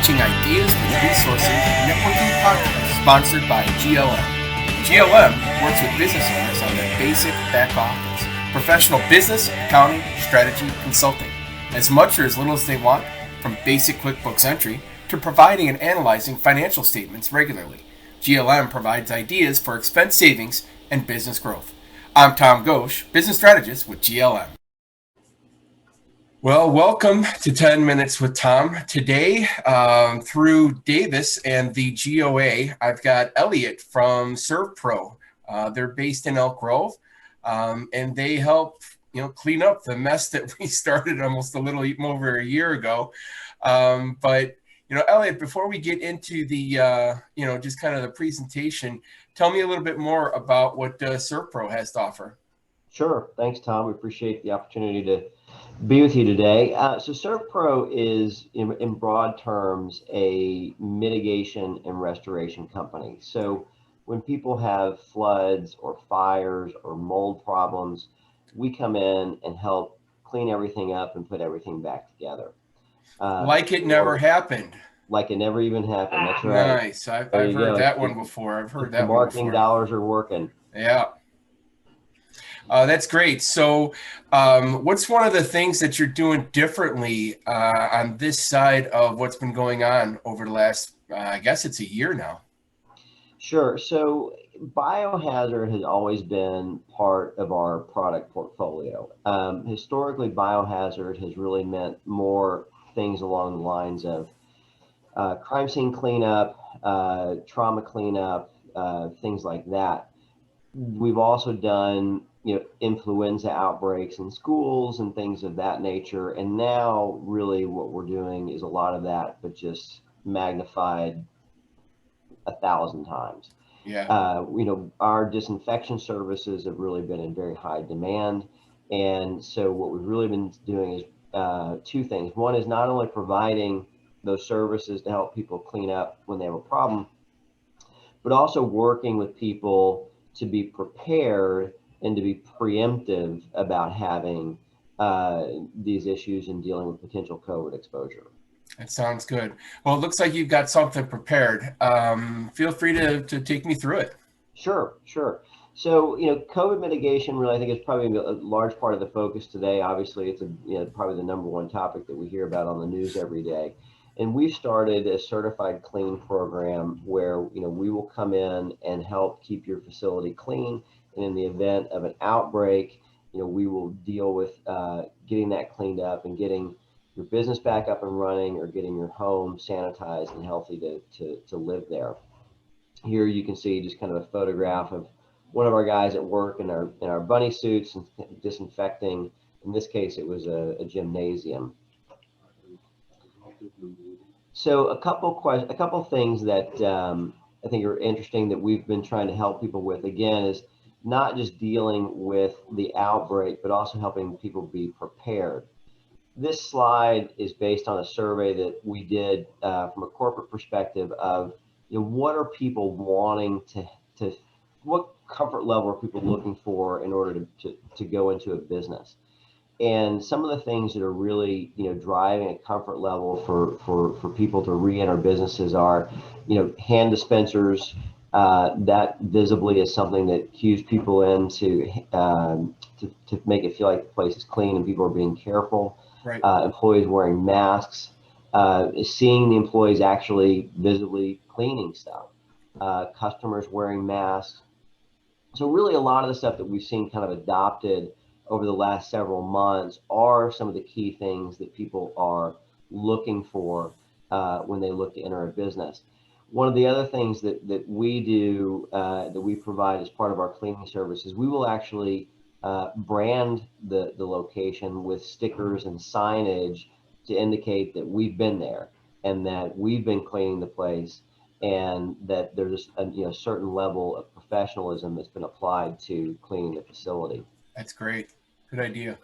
matching ideas with resources networking podcast sponsored by GLM. GLM works with business owners on their basic back office, professional business, accounting, strategy, consulting, as much or as little as they want, from basic QuickBooks entry to providing and analyzing financial statements regularly. GLM provides ideas for expense savings and business growth. I'm Tom Ghosh, business strategist with GLM. Well, welcome to 10 Minutes with Tom. Today, through Davis and the GOA, I've got Elliot from ServPro. They're based in Elk Grove, and they help clean up the mess that we started almost a little over a year ago. But Elliot, before we get into the just kind of the presentation, tell me a little bit more about what ServPro has to offer. Sure. Thanks, Tom. We appreciate the opportunity to be with you today. So ServPro is, in broad terms, a mitigation and restoration company. So when people have floods or fires or mold problems, we come in and help clean everything up and put everything back together. Like it never happened. Like it never even happened. That's right. Nice. I've heard that one before. I've heard that one before. Marketing dollars are working. Yeah. That's great. So what's one of the things that you're doing differently on this side of what's been going on over the last, I guess it's a year now? Sure. So biohazard has always been part of our product portfolio. Historically, biohazard has really meant more things along the lines of crime scene cleanup, trauma cleanup, things like that. We've also done influenza outbreaks in schools and things of that nature. And now really what we're doing is a lot of that, but just magnified 1,000 times. Yeah. Our disinfection services have really been in very high demand. And so what we've really been doing is two things. One is not only providing those services to help people clean up when they have a problem, but also working with people to be prepared and to be preemptive about having these issues and dealing with potential COVID exposure. That sounds good. Well, it looks like you've got something prepared. Feel free to take me through it. Sure. So, COVID mitigation really, I think, is probably a large part of the focus today. Obviously, it's probably the number one topic that we hear about on the news every day. And we've started a certified clean program where, we will come in and help keep your facility clean. And in the event of an outbreak, we will deal with getting that cleaned up and getting your business back up and running, or getting your home sanitized and healthy to live there. Here you can see just kind of a photograph of one of our guys at work in our bunny suits and disinfecting. In this case, it was a gymnasium. So a couple things that I think are interesting that we've been trying to help people with, again, is not just dealing with the outbreak, but also helping people be prepared. This slide is based on a survey that we did from a corporate perspective of, what are people wanting to what comfort level are people looking for in order to go into a business? And some of the things that are really, driving a comfort level for people to re-enter businesses are, hand dispensers. That visibly is something that cues people in to make it feel like the place is clean and people are being careful. Right. Employees wearing masks, seeing the employees actually visibly cleaning stuff, customers wearing masks. So really a lot of the stuff that we've seen kind of adopted over the last several months are some of the key things that people are looking for when they look to enter a business. One of the other things that we do, that we provide as part of our cleaning services, we will actually brand the location with stickers and signage to indicate that we've been there and that we've been cleaning the place, and that there's a certain level of professionalism that's been applied to cleaning the facility. That's great. Good idea.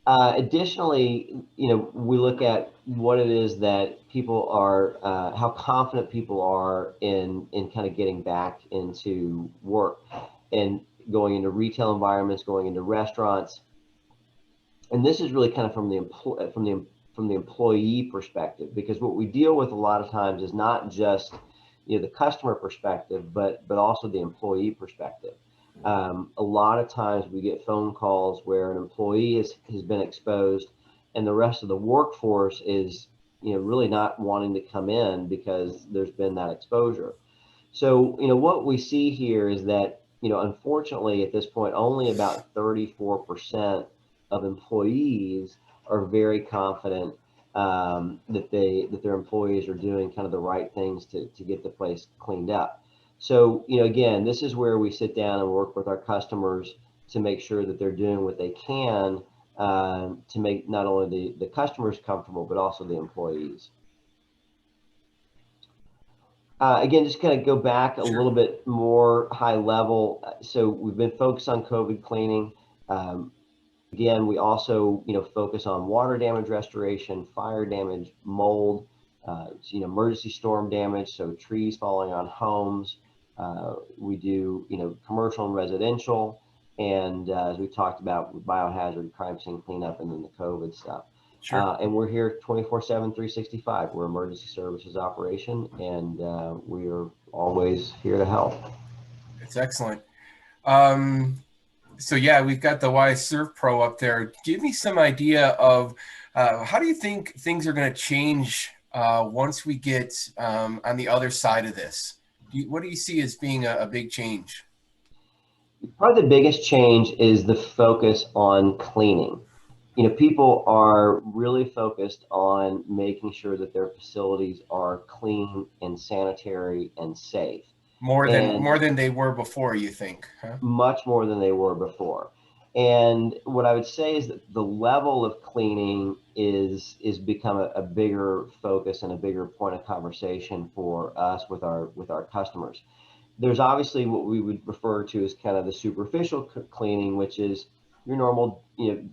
Additionally, we look at what it is that people are, how confident people are in kind of getting back into work and going into retail environments, going into restaurants. And this is really kind of from the from the employee perspective, because what we deal with a lot of times is not just the customer perspective, but also the employee perspective. A lot of times we get phone calls where an employee has been exposed, and the rest of the workforce is really not wanting to come in because there's been that exposure. So what we see here is that unfortunately at this point only about 34% of employees are very confident that their employees are doing kind of the right things to get the place cleaned up. So again, this is where we sit down and work with our customers to make sure that they're doing what they can to make not only the customers comfortable but also the employees. Again, just kind of go back a little bit more high level. So we've been focused on COVID cleaning. Again, we also, focus on water damage restoration, fire damage, mold, emergency storm damage, so trees falling on homes. We do, commercial and residential, and as we talked about, biohazard, crime scene cleanup, and then the COVID stuff. Sure. And we're here 24/7, 365. We're emergency services operation, and we are always here to help. It's excellent. So yeah, we've got the Y ServPro up there. Give me some idea of how do you think things are going to change once we get on the other side of this? What do you see as being a big change? Probably the biggest change is the focus on cleaning. People are really focused on making sure that their facilities are clean and sanitary and safe. More than they were before, you think, huh? Much more than they were before. And what I would say is that the level of cleaning is become a bigger focus and a bigger point of conversation for us with our customers. There's obviously what we would refer to as kind of the superficial cleaning, which is your normal,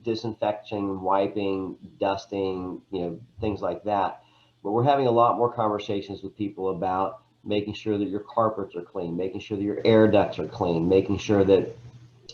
disinfecting, wiping, dusting, things like that. But we're having a lot more conversations with people about making sure that your carpets are clean, making sure that your air ducts are clean, making sure that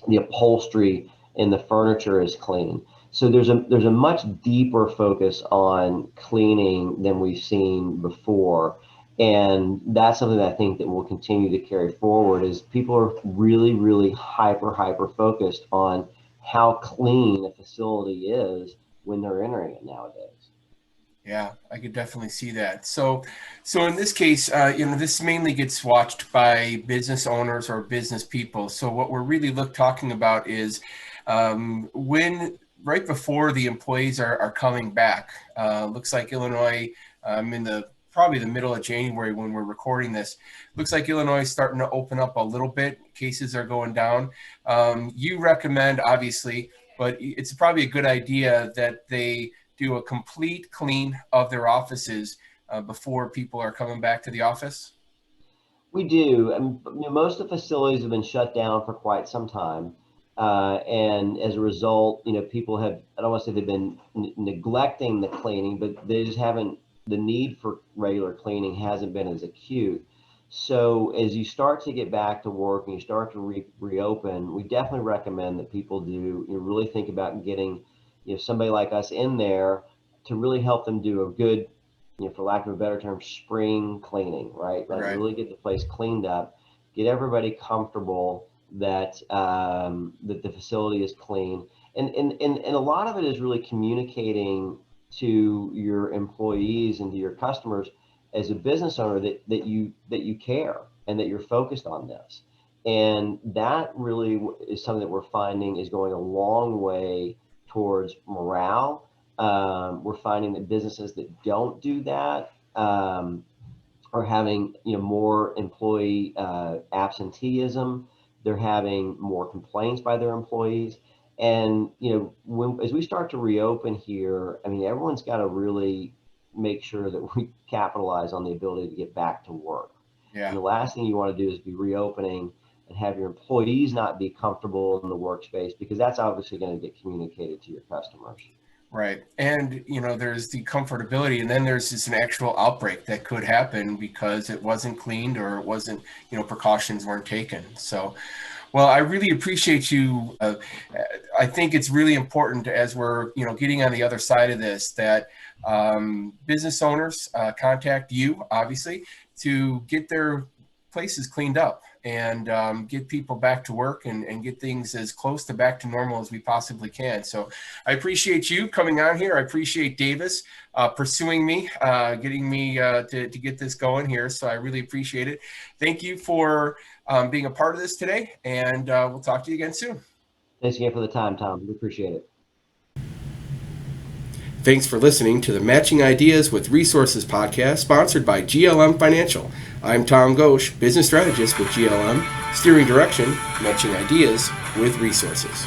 the upholstery and the furniture is clean. So there's a much deeper focus on cleaning than we've seen before. And that's something that I think that will continue to carry forward is people are really, really hyper focused on how clean a facility is when they're entering it nowadays. Yeah, I could definitely see that. So in this case, this mainly gets watched by business owners or business people. So what we're really talking about is when right before the employees are coming back. Looks like Illinois, in probably the middle of January when we're recording this, looks like Illinois is starting to open up a little bit. Cases are going down. You recommend, obviously, but it's probably a good idea that they do a complete clean of their offices before people are coming back to the office? We do. Most of the facilities have been shut down for quite some time. And as a result, people have, I don't want to say they've been neglecting the cleaning, but they just haven't, the need for regular cleaning hasn't been as acute. So as you start to get back to work and you start to reopen, we definitely recommend that people do really think about getting somebody like us in there to really help them do a good, for lack of a better term, spring cleaning, right? Like Right. really get the place cleaned up, get everybody comfortable that that the facility is clean, and a lot of it is really communicating to your employees and to your customers as a business owner that you care and that you're focused on this. And that really is something that we're finding is going a long way towards morale. We're finding that businesses that don't do that are having more employee absenteeism. They're having more complaints by their employees. And as we start to reopen here, I mean, everyone's got to really make sure that we capitalize on the ability to get back to work. And Yeah. the last thing you want to do is be reopening and have your employees not be comfortable in the workspace, because that's obviously going to get communicated to your customers. Right. And, there's the comfortability, and then there's just an actual outbreak that could happen because it wasn't cleaned or it wasn't, precautions weren't taken. So, Well, I really appreciate you. I think it's really important as we're, getting on the other side of this that business owners contact you, obviously, to get their places cleaned up and get people back to work and get things as close to back to normal as we possibly can. So I appreciate you coming on here. I appreciate Davis pursuing me, getting me to get this going here. So I really appreciate it. Thank you for being a part of this today, and we'll talk to you again soon. Thanks again for the time, Tom. We appreciate it. Thanks for listening to the Matching Ideas with Resources podcast, sponsored by GLM Financial. I'm Tom Ghosh, business strategist with GLM, steering direction, matching ideas with resources.